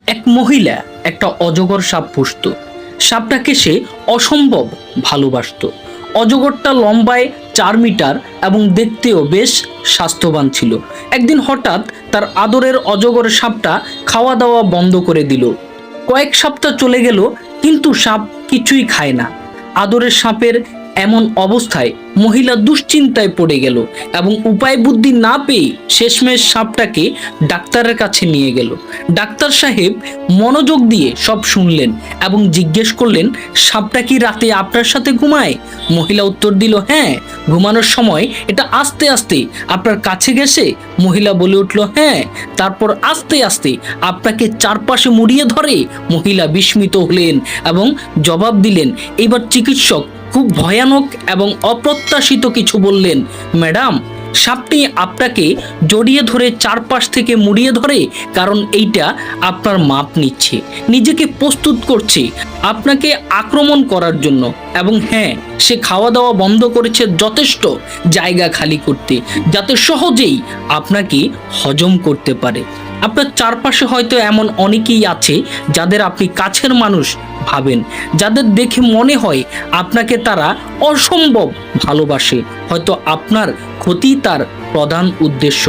এক মহিলা একটা অজগর সাপ পুষত। সাপটাকে সে অসম্ভব ভালোবাসতো। অজগরটা লম্বায় 4 মিটার এবং দেখতেও বেশ স্বাস্থ্যবান ছিল। একদিন হঠাৎ তার আদরের অজগর সাপটা খাওয়া দাওয়া বন্ধ করে দিল। কয়েক সপ্তাহ চলে গেল, কিন্তু সাপ কিছুই খায় না। আদরের সাপের এমন অবস্থায় মহিলা দুশ্চিন্তায় পড়ে গেল এবং উপায় বুদ্ধি না পেয়ে শেষমেশ সাপটাকে ডাক্তারের কাছে নিয়ে গেল। ডাক্তার সাহেব মনোযোগ দিয়ে সব শুনলেন এবং জিজ্ঞেস করলেন, সাপটা কি রাতে আপনার সাথে ঘুমায়? মহিলা উত্তর দিল, হ্যাঁ, ঘুমানোর সময় এটা আস্তে আস্তে আপনার কাছে গেছে। মহিলা বলে উঠল, হ্যাঁ, তারপর আস্তে আস্তে আপনাকে চারপাশে মুড়িয়ে ধরে। মহিলা বিস্মিত হলেন এবং জবাব দিলেন। এবার চিকিৎসক খুব ভয়ানক এবং অপ্রত্যাশিত কিছু বললেন, ম্যাডাম, সাপটি আপনাকে জড়িয়ে ধরে চারপাশ থেকে মুড়িয়ে ধরে, কারণ এইটা আপনার মাপ নিচ্ছে, নিজেকে প্রস্তুত করছে আপনাকে আক্রমণ করার জন্য। এবং হ্যাঁ, সে খাওয়া দাওয়া বন্ধ করেছে যথেষ্ট জায়গা খালি করতে, যাতে সহজেই আপনাকে হজম করতে পারে। আপনার চারপাশে হয়তো এমন অনেকেই আছে যাদের আপনি কাছের মানুষ ভাবেন, যাদের দেখে মনে হয় আপনাকে তারা অসম্ভব ভালোবাসে। হয়তো আপনার ক্ষতি তার প্রধান উদ্দেশ্য।